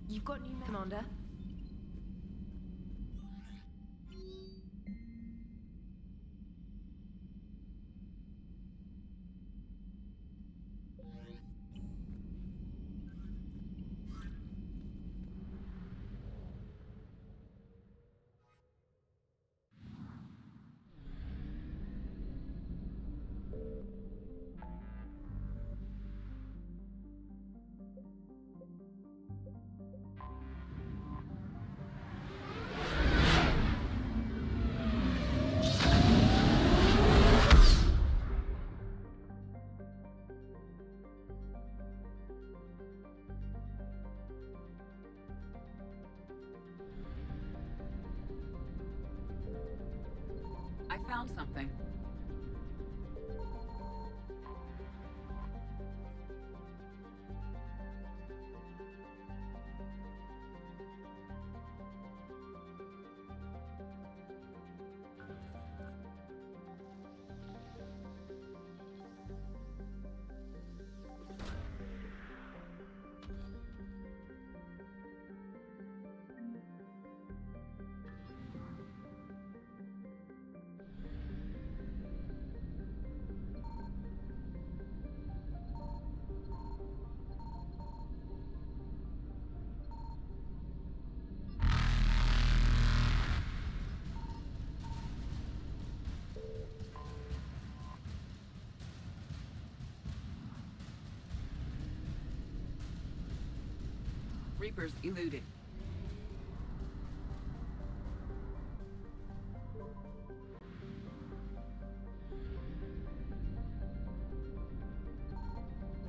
You've got new Commander. I found something. Reapers eluded.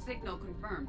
Signal confirmed.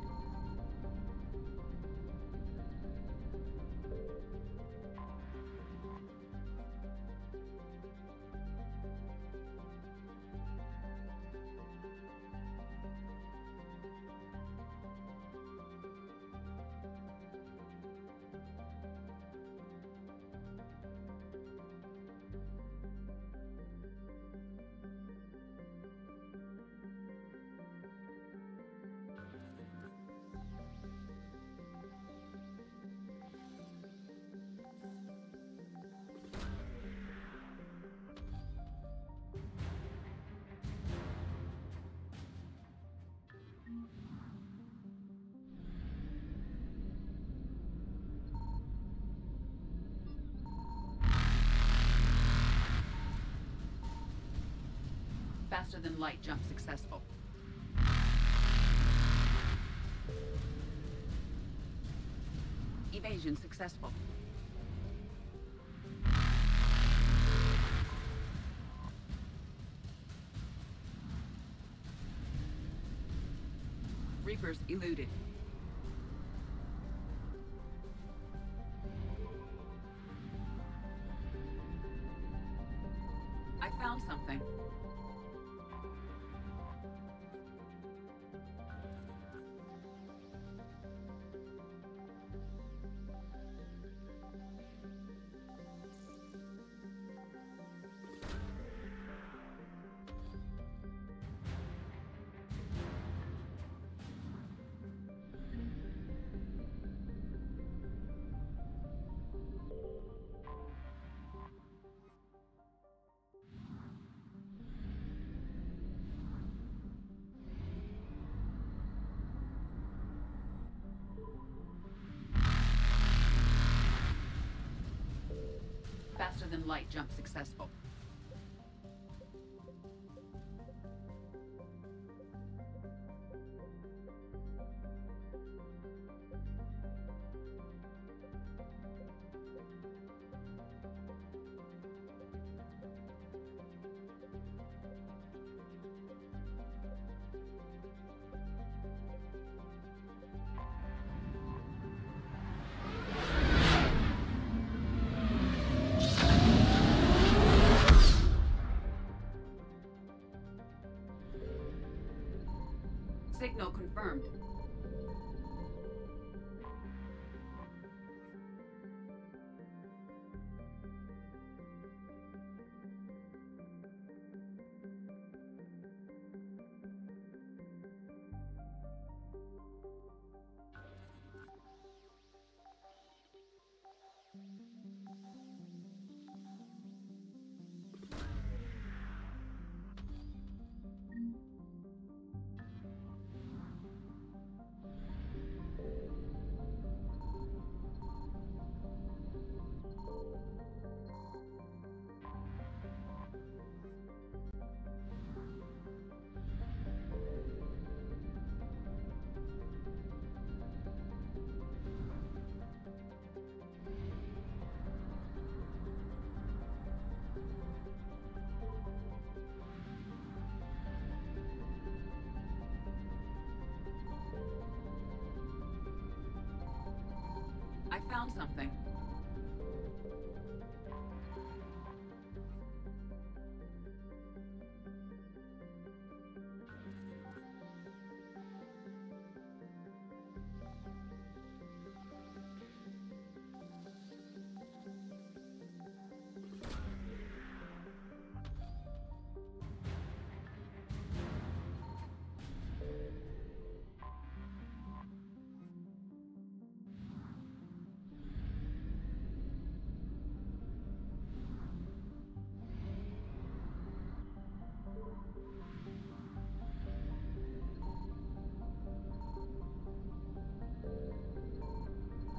Faster than light jump successful. Evasion successful. Reapers eluded. I found something. Faster than light jump successful. Signal confirmed. I found something.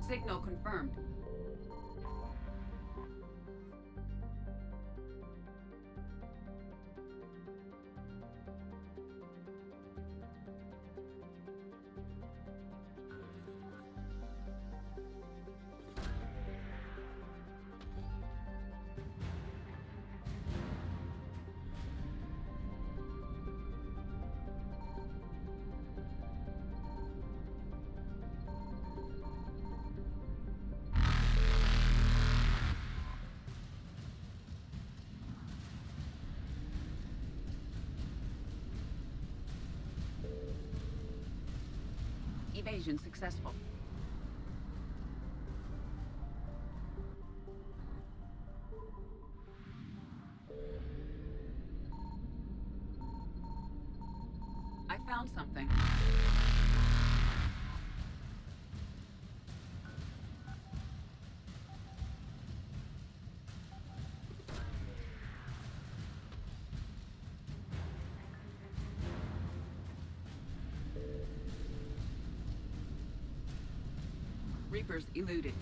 Signal confirmed. Evasion successful. I found something. Reapers eluded.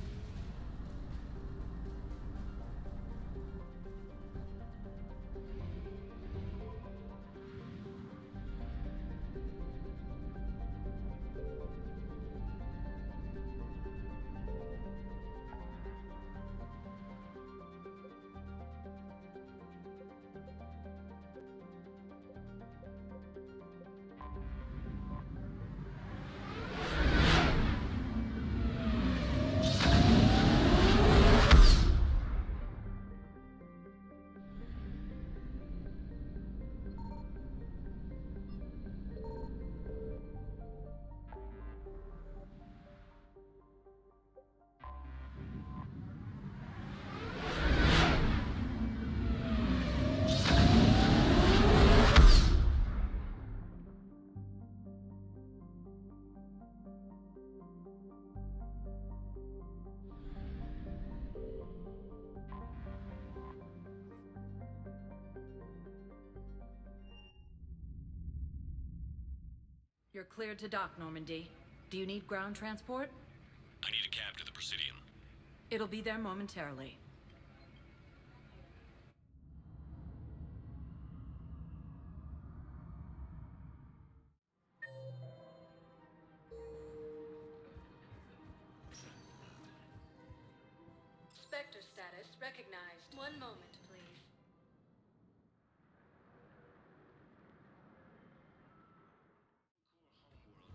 You're cleared to dock, Normandy. Do you need ground transport? I need a cab to the Presidium. It'll be there momentarily. Spectre status recognized. One moment, please.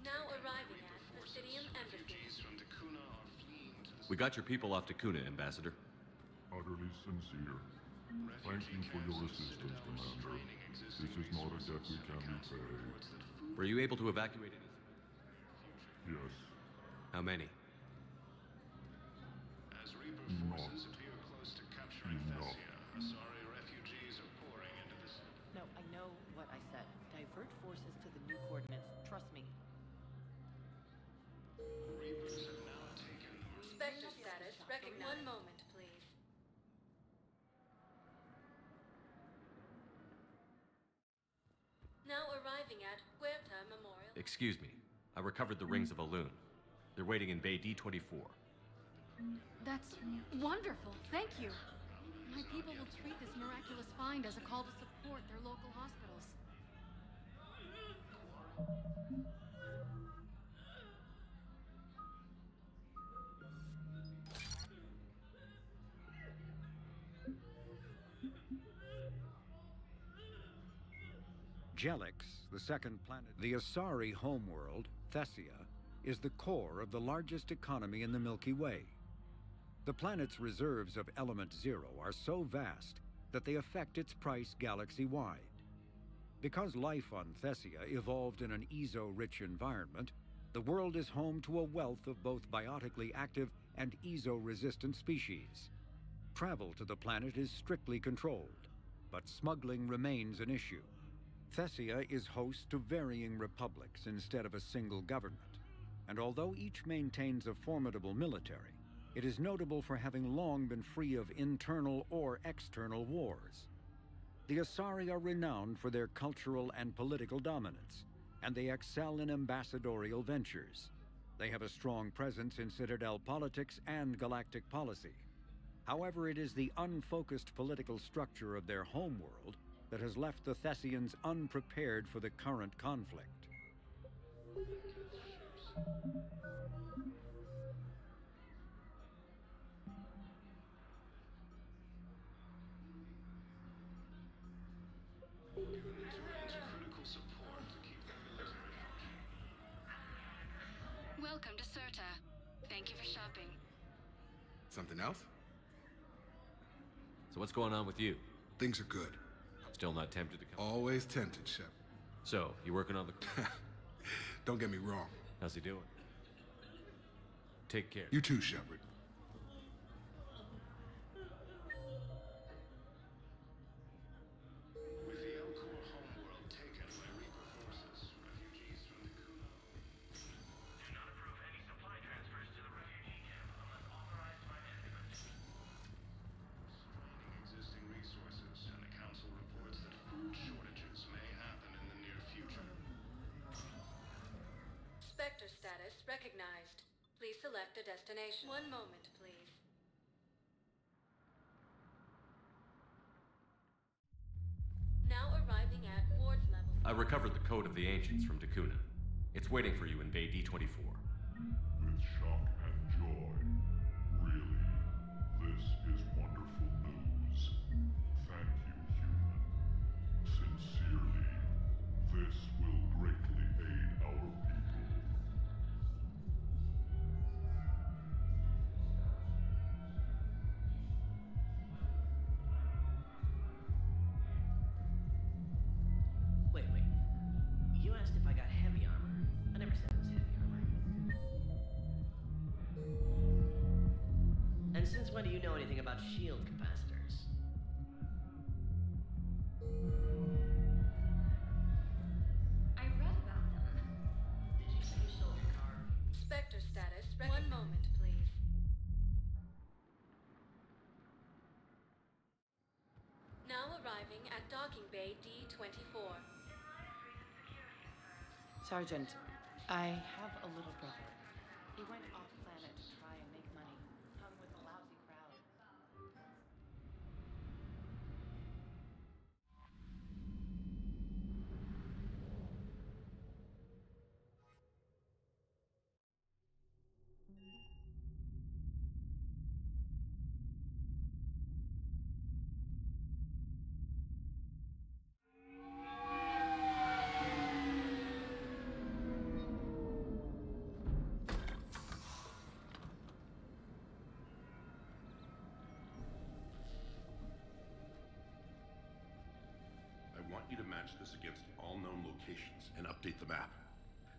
Now arriving at Presidium Embassy. We got your people off Takuna, Ambassador. Utterly sincere. Thank you for your assistance, Commander. This is not a debt we can repay. Were you able to evacuate any? Yes. How many? As Reaper forces appear close to capturing Thessia, Asari refugees are pouring into the city. No, I know what I said. Divert forces to the new coordinates. Trust me. Reapers have now taken Spectre status recognized. One moment, please. Now arriving at Huerta Memorial. Excuse me. I recovered the rings of Elune. They're waiting in Bay D-24. That's wonderful. Thank you. My people will treat this miraculous find as a call to support their local hospitals. Jelix, the second planet, the Asari homeworld, Thessia, is the core of the largest economy in the Milky Way. The planet's reserves of Element Zero are so vast that they affect its price galaxy-wide. Because life on Thessia evolved in an Ezo-rich environment, the world is home to a wealth of both biotically active and Ezo-resistant species. Travel to the planet is strictly controlled, but smuggling remains an issue. Thessia is host to varying republics instead of a single government, and although each maintains a formidable military, it is notable for having long been free of internal or external wars. The Asari are renowned for their cultural and political dominance, and they excel in ambassadorial ventures. They have a strong presence in Citadel politics and galactic policy. However, it is the unfocused political structure of their homeworld that has left the Thessians unprepared for the current conflict. critical support to keep their military functioning. Welcome to Serta. Thank you for shopping. Something else? So what's going on with you? Things are good. Still not tempted to come? Always tempted, Shep. So, you working on the... Don't get me wrong. How's he doing? Take care. You too, Shepard. With the Elcor homeworld taken by Reaper forces, refugees from the Kuno do not approve any supply transfers to the refugee camp unless authorized by management. Straining existing resources, and the Council reports that food shortages may happen in the near future. Spectre status recognized. Please select a destination. One moment, please. Now arriving at Ward's level. I recovered the code of the ancients from Takuna. It's waiting for you in Bay D-24. With shock and joy. Really, this is wonderful news. Thank you, human. Sincerely, this will greatly aid our people. Wait. You asked if I got heavy armor. I never said it was heavy armor. And since when do you know anything about shield capacitors? I read about them. Did you say you sold your car? Spectre status. One moment, please. Now arriving at docking bay D-24. Sergeant, I have a little brother. He went off-planet to try and make money. Hung with a lousy crowd. you to match this against all known locations and update the map.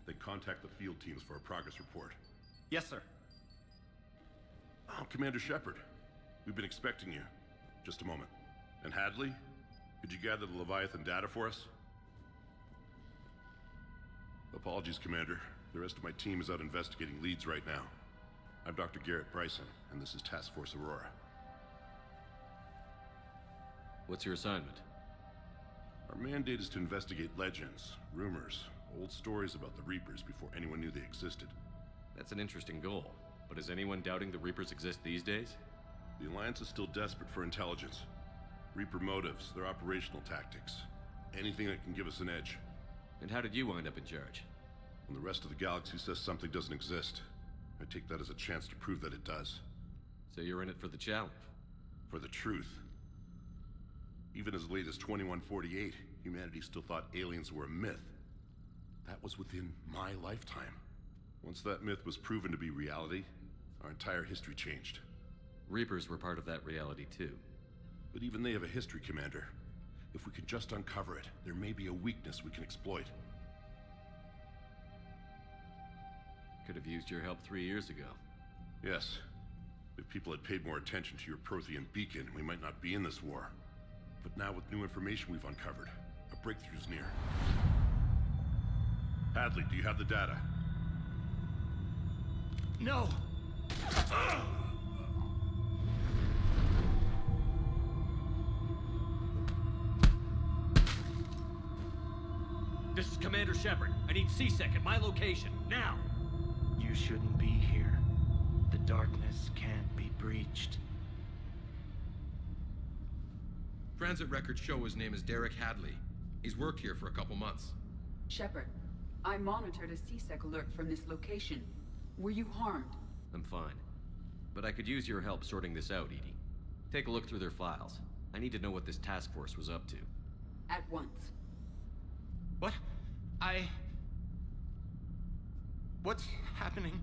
Then contact the field teams for a progress report. Yes, sir. Oh, Commander Shepard. We've been expecting you. Just a moment. And Hadley? Could you gather the Leviathan data for us? Apologies, Commander. The rest of my team is out investigating leads right now. I'm Dr. Garrett Bryson, and this is Task Force Aurora. What's your assignment? Our mandate is to investigate legends, rumors, old stories about the Reapers before anyone knew they existed. That's an interesting goal, but is anyone doubting the Reapers exist these days? The Alliance is still desperate for intelligence. Reaper motives, their operational tactics. Anything that can give us an edge. And how did you wind up in charge? When the rest of the galaxy says something doesn't exist, I take that as a chance to prove that it does. So you're in it for the challenge? For the truth. Even as late as 2148, humanity still thought aliens were a myth. That was within my lifetime. Once that myth was proven to be reality, our entire history changed. Reapers were part of that reality too. But even they have a history, Commander. If we can just uncover it, there may be a weakness we can exploit. Could have used your help 3 years ago. Yes. If people had paid more attention to your Prothean beacon, we might not be in this war. But now with new information we've uncovered, a breakthrough's near. Hadley, do you have the data? No! This is Commander Shepard. I need C-Sec at my location, now! You shouldn't be here. The darkness can't be breached. Transit records show his name is Derek Hadley. He's worked here for a couple months. Shepard, I monitored a C-Sec alert from this location. Were you harmed? I'm fine. But I could use your help sorting this out, Edie. Take a look through their files. I need to know what this task force was up to. At once. What? What's happening?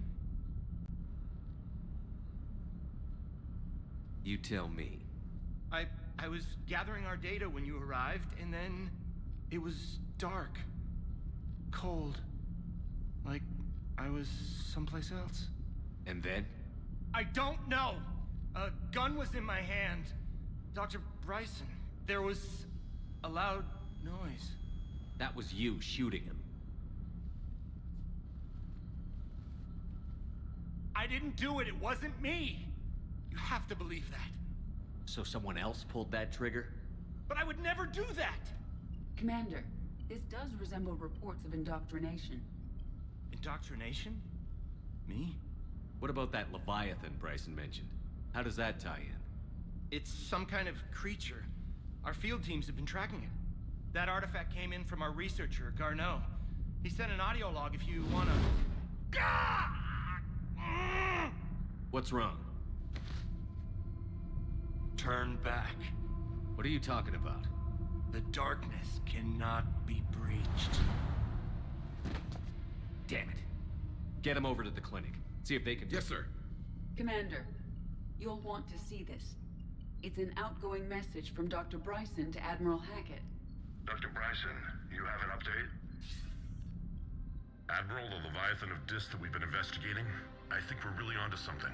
You tell me. I was gathering our data when you arrived, and then it was dark. Cold. Like I was someplace else. And then? I don't know! A gun was in my hand. Dr. Bryson, there was a loud noise. That was you shooting him. I didn't do it, it wasn't me! You have to believe that. So someone else pulled that trigger? But I would never do that! Commander, this does resemble reports of indoctrination. Indoctrination? Me? What about that Leviathan Bryson mentioned? How does that tie in? It's some kind of creature. Our field teams have been tracking it. That artifact came in from our researcher, Garneau. He sent an audio log if you wanna... What's wrong? Turn back. What are you talking about? The darkness cannot be breached. Damn it. Get him over to the clinic. See if they can... Yes, sir. Commander, you'll want to see this. It's an outgoing message from Dr. Bryson to Admiral Hackett. Dr. Bryson, you have an update? Admiral, the Leviathan of Dis that we've been investigating, I think we're really onto something.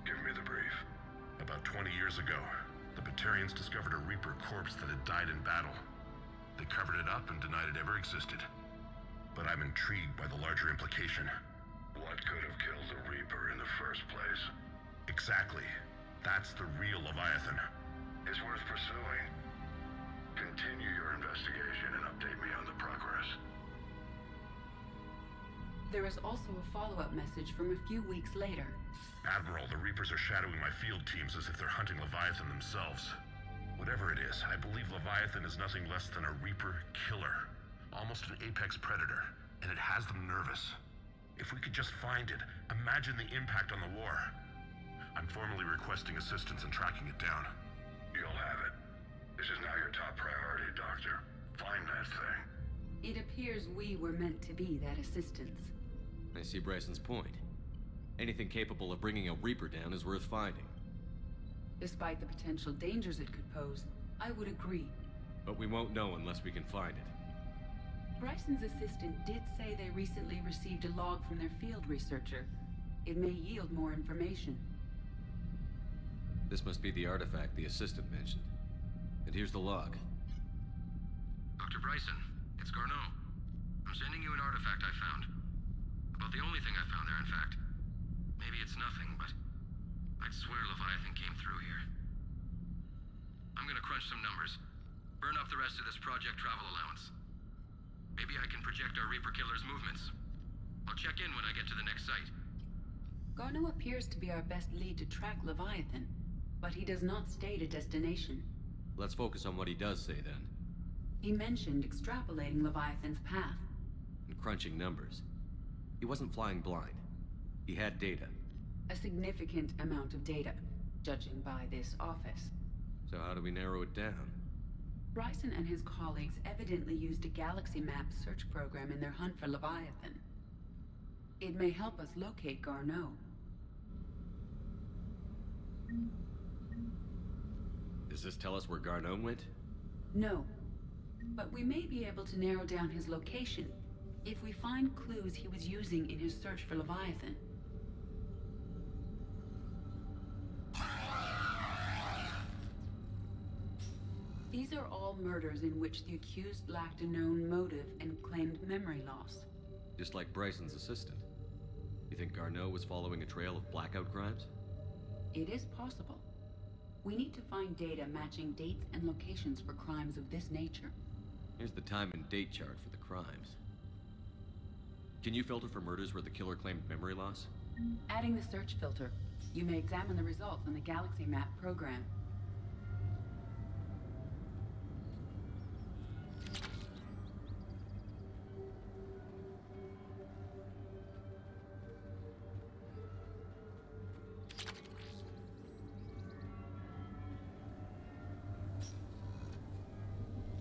Give me the brief. About 20 years ago, the Batarians discovered a Reaper corpse that had died in battle. They covered it up and denied it ever existed. But I'm intrigued by the larger implication. What could have killed the Reaper in the first place? Exactly. That's the real Leviathan. It's worth pursuing. Continue your investigation and update me on the progress. There is also a follow-up message from a few weeks later. Admiral, the Reapers are shadowing my field teams as if they're hunting Leviathan themselves. Whatever it is, I believe Leviathan is nothing less than a Reaper killer. Almost an apex predator, and it has them nervous. If we could just find it, imagine the impact on the war. I'm formally requesting assistance in tracking it down. You'll have it. This is now your top priority, Doctor. Find that thing. It appears we were meant to be that assistance. I see Bryson's point. Anything capable of bringing a Reaper down is worth finding. Despite the potential dangers it could pose, I would agree. But we won't know unless we can find it. Bryson's assistant did say they recently received a log from their field researcher. It may yield more information. This must be the artifact the assistant mentioned. And here's the log. Dr. Bryson, it's Garneau. I'm sending you an artifact I found. About the only thing I found there, in fact. Maybe it's nothing, but I'd swear Leviathan came through here. I'm gonna crunch some numbers. Burn up the rest of this project travel allowance. Maybe I can project our Reaper Killer's movements. I'll check in when I get to the next site. Garneau appears to be our best lead to track Leviathan, but he does not state a destination. Let's focus on what he does say then. He mentioned extrapolating Leviathan's path. And crunching numbers. He wasn't flying blind. He had data. A significant amount of data, judging by this office. So how do we narrow it down? Bryson and his colleagues evidently used a galaxy map search program in their hunt for Leviathan. It may help us locate Garneau. Does this tell us where Garneau went? No, but we may be able to narrow down his location if we find clues he was using in his search for Leviathan. These are all murders in which the accused lacked a known motive and claimed memory loss. Just like Bryson's assistant. You think Garneau was following a trail of blackout crimes? It is possible. We need to find data matching dates and locations for crimes of this nature. Here's the time and date chart for the crimes. Can you filter for murders where the killer claimed memory loss? Adding the search filter, you may examine the results in the Galaxy Map program.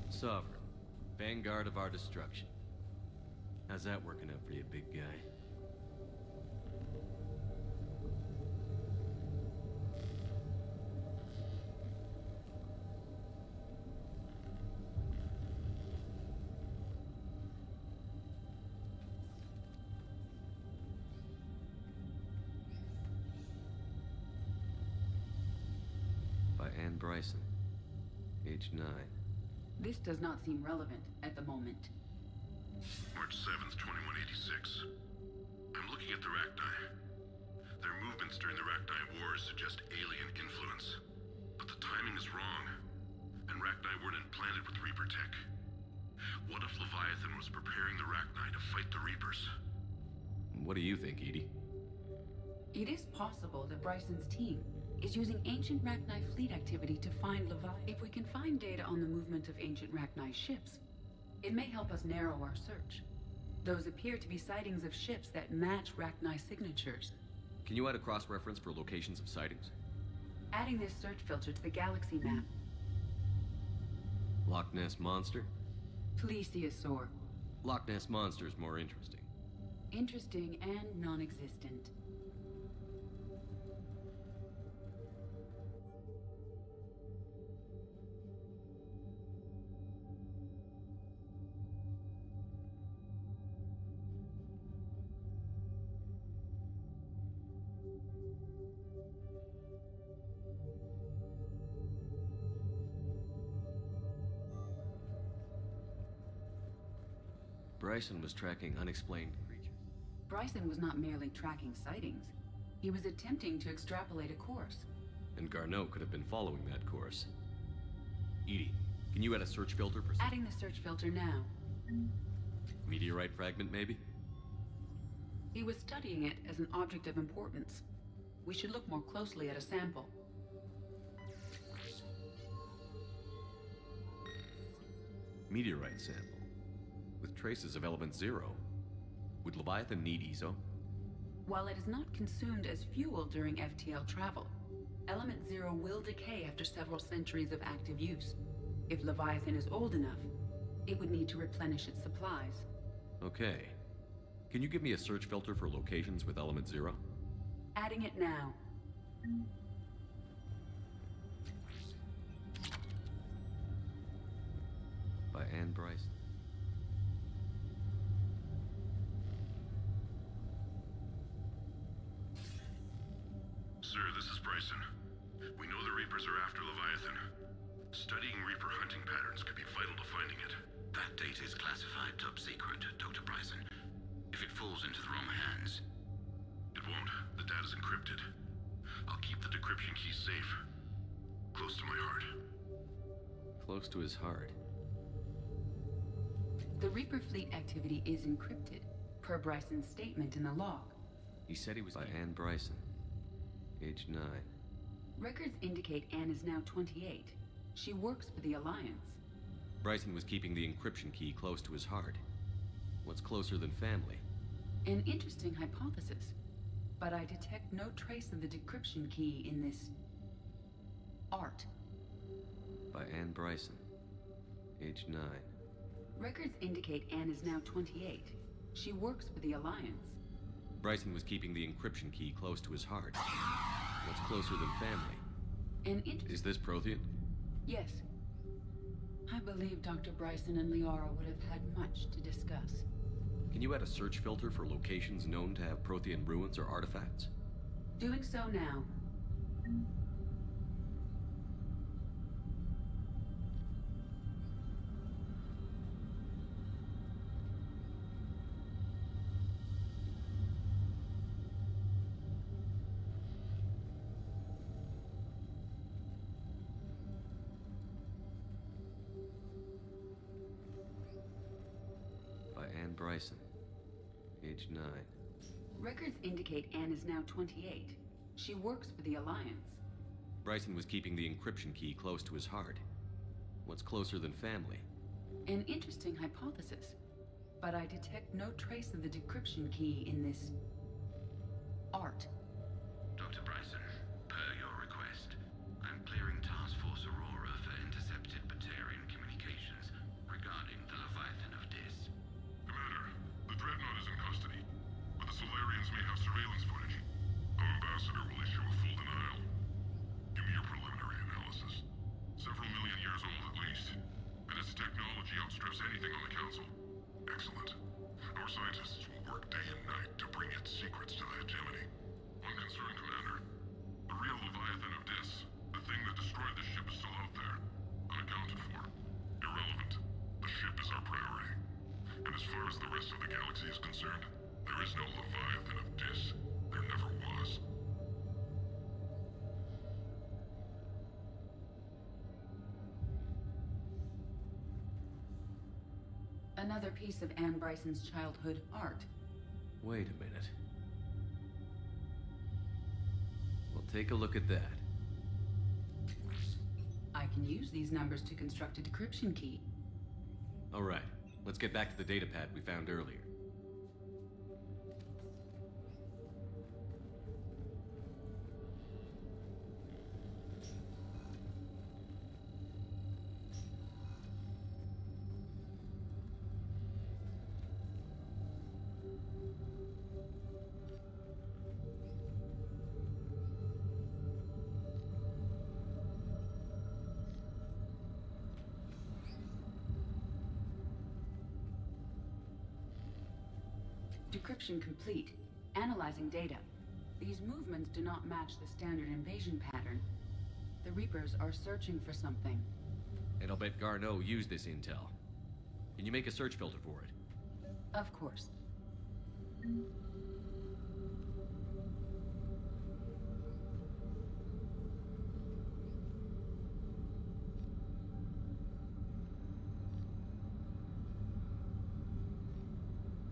Sovereign, vanguard of our destruction. How's that working out for you, big guy? By Anne Bryson, age 9. This does not seem relevant at the moment. March 7th, 2186. I'm looking at the Rachni. Their movements during the Rachni Wars suggest alien influence. But the timing is wrong. And Rachni weren't implanted with Reaper tech. What if Leviathan was preparing the Rachni to fight the Reapers? What do you think, Edie? It is possible that Bryson's team is using ancient Rachni fleet activity to find Leviathan. If we can find data on the movement of ancient Rachni ships, it may help us narrow our search. Those appear to be sightings of ships that match Rachni signatures. Can you add a cross-reference for locations of sightings? Adding this search filter to the Galaxy Map. Loch Ness Monster? Plesiosaur. Loch Ness Monster is more interesting. Interesting and non-existent. Bryson was tracking unexplained creatures. Bryson was not merely tracking sightings. He was attempting to extrapolate a course. And Garneau could have been following that course. Edie, can you add a search filter for... Adding the search filter now. Meteorite fragment, maybe? He was studying it as an object of importance. We should look more closely at a sample. Meteorite sample. With traces of element 0. Would Leviathan need ESO? While it is not consumed as fuel during FTL travel, element 0 will decay after several centuries of active use. If Leviathan is old enough, it would need to replenish its supplies. Okay. Can you give me a search filter for locations with element 0? Adding it now. Anne Bryson. Sir, this is Bryson. We know the Reapers are after Leviathan. Studying Reaper hunting patterns could be vital to finding it. That data is classified top secret, Dr. Bryson. If it falls into the wrong hands... It won't. The data's encrypted. I'll keep the decryption key safe. Close to my heart. Close to his heart. The Reaper fleet activity is encrypted, per Bryson's statement in the log. He said he was by Anne Bryson. Age 9. Records indicate Anne is now 28. She works for the Alliance. Bryson was keeping the encryption key close to his heart. What's closer than family? An interesting hypothesis, but I detect no trace of the decryption key in this... art. By Anne Bryson. Age 9. Records indicate Anne is now 28. She works for the Alliance. Bryson was keeping the encryption key close to his heart. What's closer than family? Is this Prothean? Yes. I believe Dr. Bryson and Liara would have had much to discuss. Can you add a search filter for locations known to have Prothean ruins or artifacts? Doing so now. Anne Bryson. Age 9. Records indicate Anne is now 28. She works for the Alliance. Bryson was keeping the encryption key close to his heart. What's closer than family? An interesting hypothesis, but I detect no trace of the decryption key in this... art. Dr. Bryson, per your request, I'm clearing Task Force Aurora for intercepted Batarian communications regarding the Leviathan of Dis. Commander, the Dreadnought is in custody, but the Solarians may have surveillance footage. Our ambassador will issue a full denial. Give me your preliminary analysis. Several million years old at least, and its technology outstrips anything on the Council. Excellent. Our scientists will work day and night to bring its secrets to the hegemony. One concern, Commander. The real Leviathan of Dis, the thing that destroyed the ship, is still out there. Unaccounted for. Irrelevant. The ship is our priority. And as far as the rest of the galaxy is concerned, there is no Leviathan of Dis. There never was. Another piece of Anne Bryson's childhood art. Wait a minute. Well, take a look at that. I can use these numbers to construct a decryption key. All right, let's get back to the data pad we found earlier. Decryption complete. Analyzing data. These movements do not match the standard invasion pattern. The Reapers are searching for something. And I'll bet Garneau used this intel. Can you make a search filter for it? Of course.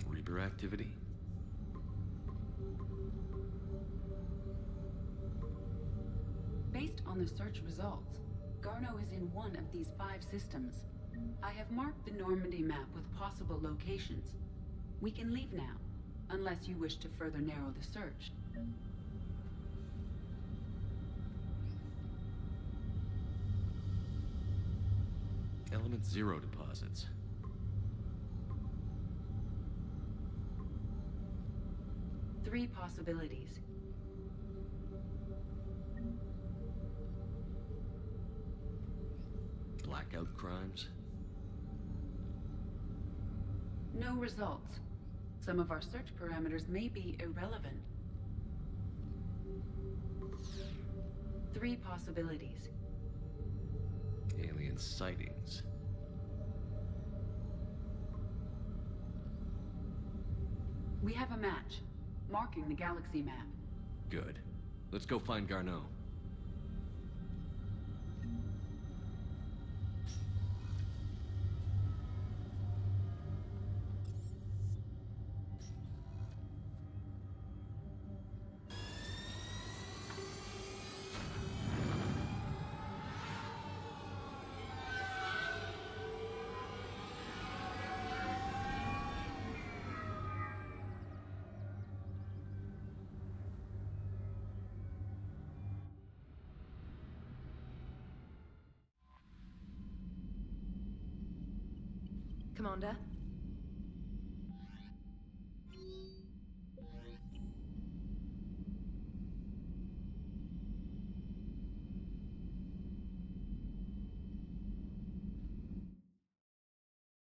Reaper activity? Based on the search results, Garneau is in one of these 5 systems. I have marked the Normandy map with possible locations. We can leave now, unless you wish to further narrow the search. Element 0 deposits. Three possibilities. Blackout crimes? No results. Some of our search parameters may be irrelevant. 3 possibilities. Alien sightings. We have a match, marking the galaxy map. Good. Let's go find Garneau. Commander,